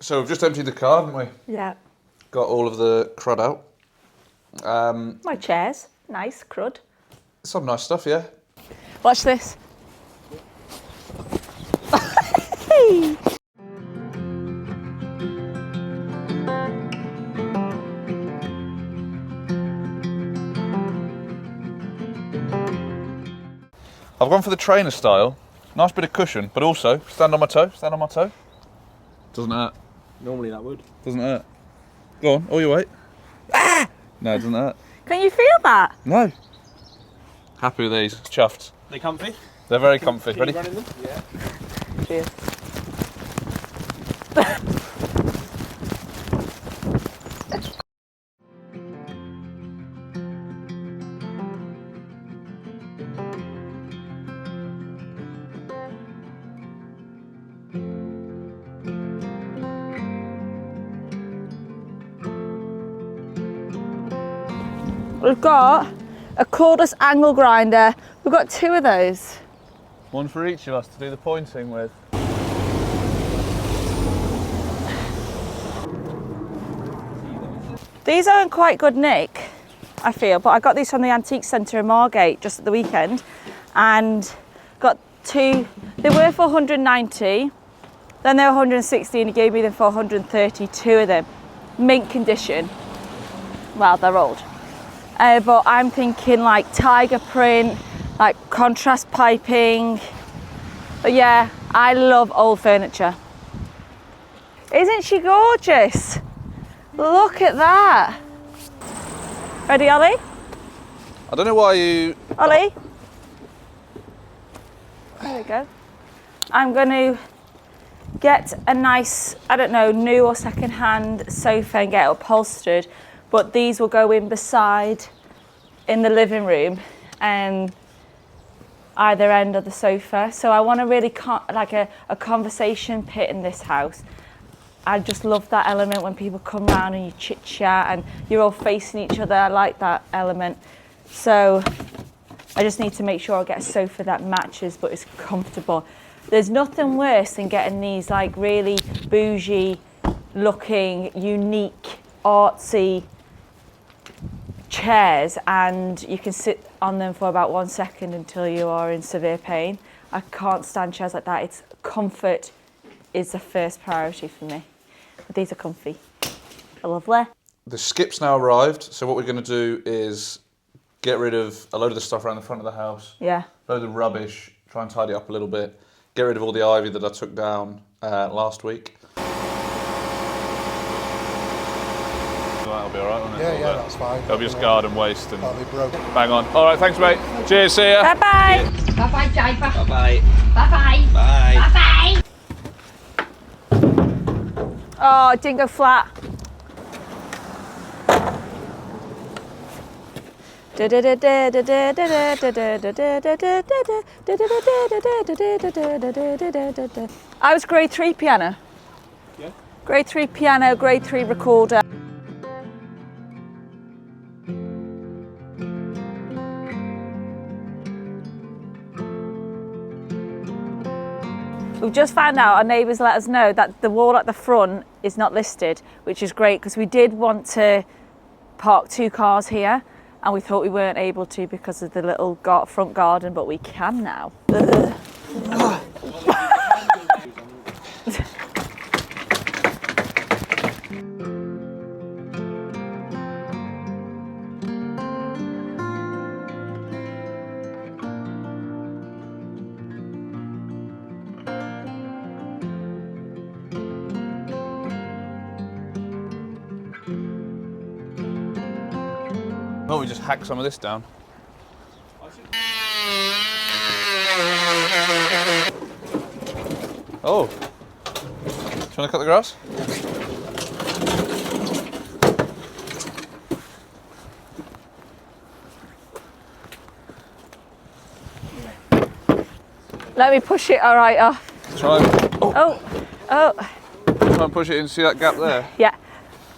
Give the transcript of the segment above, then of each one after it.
So we've just emptied the car, haven't we? Yeah. Got all of the crud out. My chairs, nice crud. Some nice stuff, yeah. Watch this. I've gone for the trainer style. Nice bit of cushion, but also stand on my toe. Stand on my toe. Doesn't hurt. Normally that would. Doesn't hurt. Go on, all your weight. Ah! No, it doesn't hurt. Can you feel that? No. Happy with these. Chuffed. They comfy? They're very comfy. Can Ready? you run in them? Yeah. Cheers. We've got a cordless angle grinder. We've got 2 of those. One for each of us to do the pointing with. These are in quite good nick, I feel, but I got these from the antique centre in Margate just at the weekend, and got 2. They were for 190, then they were 160, and he gave me them for 132 of them. Mint condition. Well, they're old. But I'm thinking like tiger print, like contrast piping. But yeah, I love old furniture. Isn't she gorgeous? Look at that. Ready, Ollie? I don't know why you... Ollie? There we go. I'm going to get a nice, I don't know, new or second-hand sofa and get it upholstered. But these will go in beside in the living room and either end of the sofa. So I want to really like a conversation pit in this house. I just love that element when people come round and you chit chat and you're all facing each other. I like that element. So I just need to make sure I get a sofa that matches but is comfortable. There's nothing worse than getting these like really bougie looking, unique, artsy chairs and you can sit on them for about 1 second until you are in severe pain. I can't stand chairs like that. It's comfort is the first priority for me. But these are comfy. They're lovely. The skip's now arrived, so what we're going to do is get rid of a load of the stuff around the front of the house. Yeah. A load of rubbish, try and tidy up a little bit. Get rid of all the ivy that I took down last week. That'll be alright, won't it? Yeah, that's fine. That'll be just garden waste and That'll be broken. bang on. Alright, thanks mate. Cheers, see ya. Bye-bye. Bye-bye, driver. Bye-bye. Bye-bye. Bye. Bye-bye. Oh, it didn't go flat. I was grade 3 piano. Yeah. Grade 3 piano, grade 3 recorder. We've just found out, our neighbours let us know that the wall at the front is not listed, which is great because we did want to park 2 cars here and we thought we weren't able to because of the little front garden, but we can now. Oh, we just hack some of this down. Oh, do you want to cut the grass? Let me push it all right off. Try and, Oh. try and push it in. See that gap there? Yeah.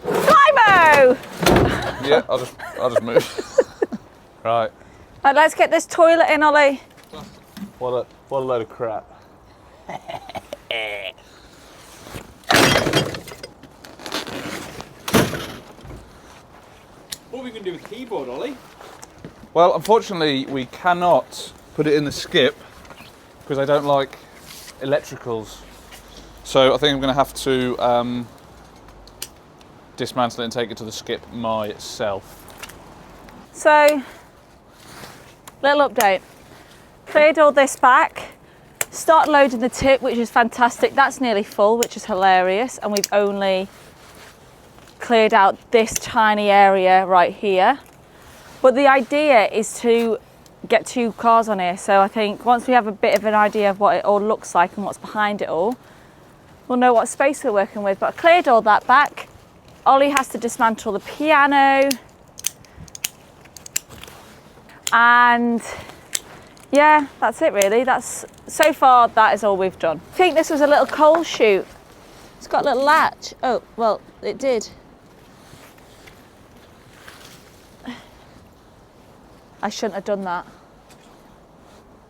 Climo! Yeah, I'll just move. Right. Right, let's get this toilet in, Ollie. What a load of crap. we can do with keyboard, Ollie? Well, unfortunately, we cannot put it in the skip because I don't like electricals. So I think I'm going to have to dismantle it and take it to the skip myself. So, little update. Cleared all this back. Start loading the tip, which is fantastic. That's nearly full, which is hilarious. And we've only cleared out this tiny area right here. But the idea is to get 2 cars on here. So I think once we have a bit of an idea of what it all looks like and what's behind it all, we'll know what space we're working with. But I cleared all that back. Ollie has to dismantle the piano. And yeah, that's it really. So far, that is all we've done. I think this was a little coal chute. It's got a little latch. Oh, well, it did. I shouldn't have done that.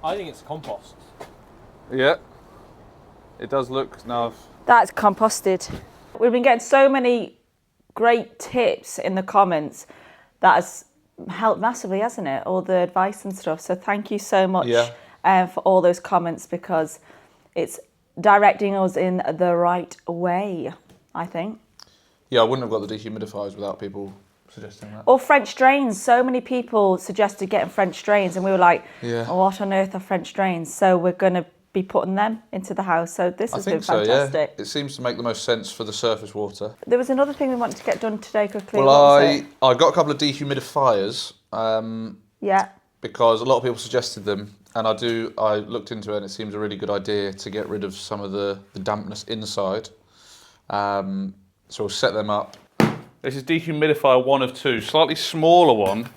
I think it's compost. Yeah, it does look now. That's composted. We've been getting so many great tips in the comments. That has helped massively, hasn't it? All the advice and stuff. So thank you so much for all those comments, because it's directing us in the right way, I think. Yeah, I wouldn't have got the dehumidifiers without people suggesting that. Or French drains. So many people suggested getting French drains, and we were like, yeah. oh, what on earth are French drains? So we're going to be putting them into the house. So this has been fantastic. Yeah. It seems to make the most sense for the surface water. There was another thing we wanted to get done today quickly. Well, I got a couple of dehumidifiers. Yeah. Because a lot of people suggested them, and I looked into it, and it seems a really good idea to get rid of some of the dampness inside. So we'll set them up. This is dehumidifier 1 of 2, slightly smaller one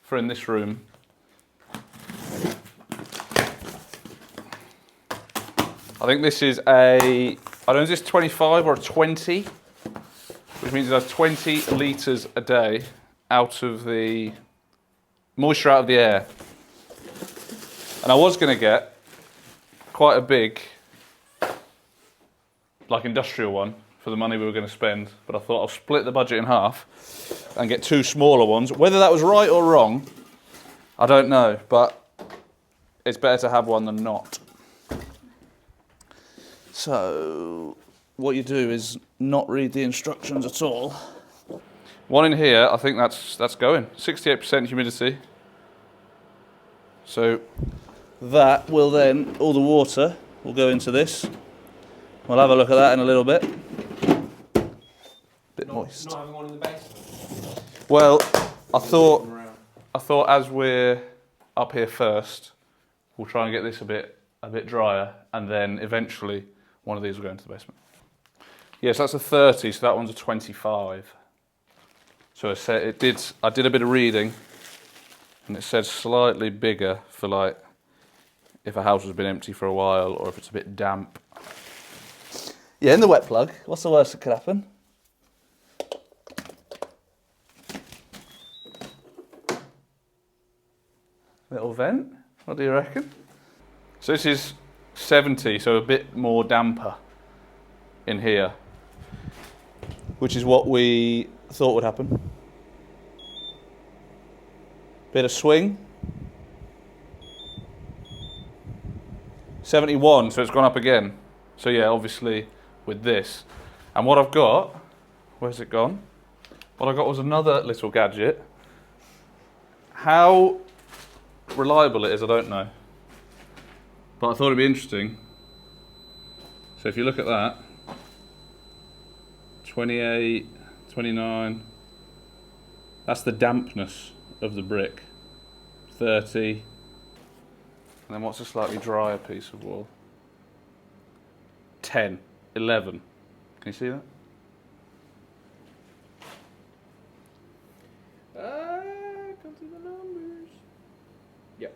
for in this room. I think this is I don't know, is this 25 or a 20? Which means it has 20 litres a day out of the moisture out of the air. And I was going to get quite a big, like, industrial one for the money we were going to spend, but I thought I'll split the budget in half and get 2 smaller ones. Whether that was right or wrong, I don't know, but it's better to have one than not. So what you do is not read the instructions at all. One in here, I think that's going. 68% humidity. So that will then, all the water will go into this. We'll have a look at that in a little bit. Bit moist. Not having one in the basement. Well, I thought as we're up here first, we'll try and get this a bit drier, and then eventually one of these will go into the basement. Yes, that's a 30, so that one's a 25. So I did a bit of reading, and it said slightly bigger for, like, if a house has been empty for a while or if it's a bit damp. Yeah, in the wet plug, what's the worst that could happen? Little vent, what do you reckon? So this is 70, so a bit more damper in here, which is what we thought would happen. Bit of swing. 71, so it's gone up again. So yeah, obviously with this. And what I've got, where's it gone? What I got was another little gadget. How reliable it is, I don't know. But I thought it'd be interesting. So if you look at that, 28, 29, that's the dampness of the brick. 30, and then what's a slightly drier piece of wall? 10, 11. Can you see that? Come to the numbers. Yep.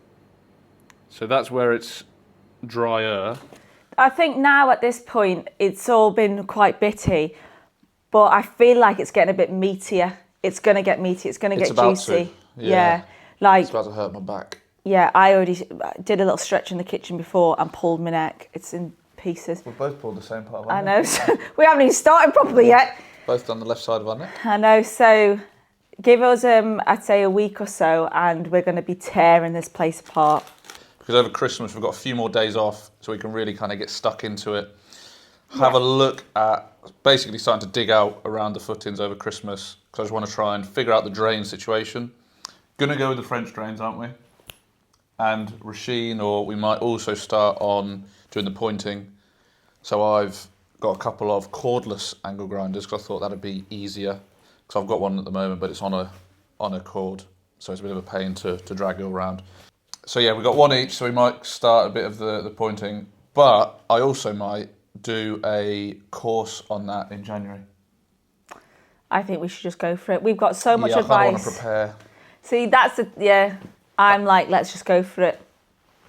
So that's where it's drier. I think now at this point it's all been quite bitty, but I feel like it's getting a bit meatier. It's going to get meaty, it's going to get juicy. Yeah. Like, it's about to hurt my back. Yeah, I already did a little stretch in the kitchen before and pulled my neck. It's in pieces. We've both pulled the same part of our I neck. know, so we haven't even started properly yet. Both done the left side of our neck. I know, so Give us, I'd say, a week or so, and we're going to be tearing this place apart. Because over Christmas we've got a few more days off, so we can really kind of get stuck into it. Have a look at basically starting to dig out around the footings over Christmas, because I just want to try and figure out the drain situation. Gonna go with the French drains, aren't we? And Rasheen, or we might also start on doing the pointing. So I've got a couple of cordless angle grinders because I thought that'd be easier. Because I've got one at the moment, but it's on a cord, so it's a bit of a pain to drag it around. So yeah, we've got one each, so we might start a bit of the pointing. But I also might do a course on that in January. I think we should just go for it. We've got so much I advice. kind of want to prepare. See, I'm like, let's just go for it.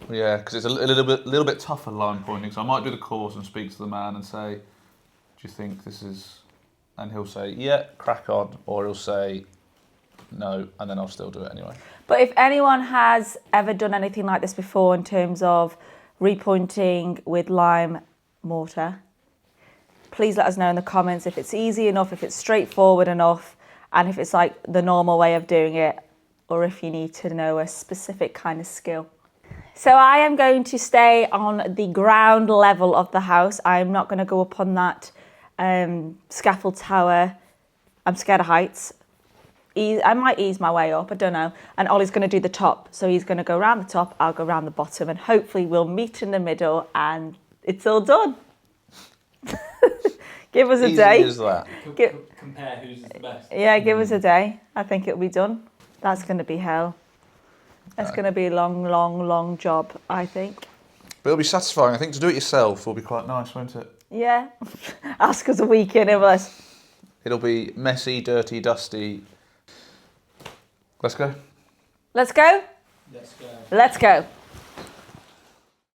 Yeah, because it's a little bit tougher line pointing. So I might do the course and speak to the man and say, "Do you think this is?" And he'll say, "Yeah, crack on," or he'll say, "No," and then I'll still do it anyway. But if anyone has ever done anything like this before in terms of repointing with lime mortar, please let us know in the comments if it's easy enough, if it's straightforward enough, and if it's like the normal way of doing it, or if you need to know a specific kind of skill. So I am going to stay on the ground level of the house. I'm not going to go up on that scaffold tower. I'm scared of heights. I might ease my way up, I don't know. And Ollie's going to do the top. So he's going to go around the top, I'll go around the bottom, and hopefully we'll meet in the middle and it's all done. Give us a Easy day. as that. Compare who's the best. Yeah, give us a day. I think it'll be done. That's going to be hell. That's going to be a long, long, long job, I think. But it'll be satisfying. I think to do it yourself will be quite nice, won't it? Yeah. Ask us a week in of us. It'll be messy, dirty, dusty. Let's go. Let's go? Let's go. Let's go.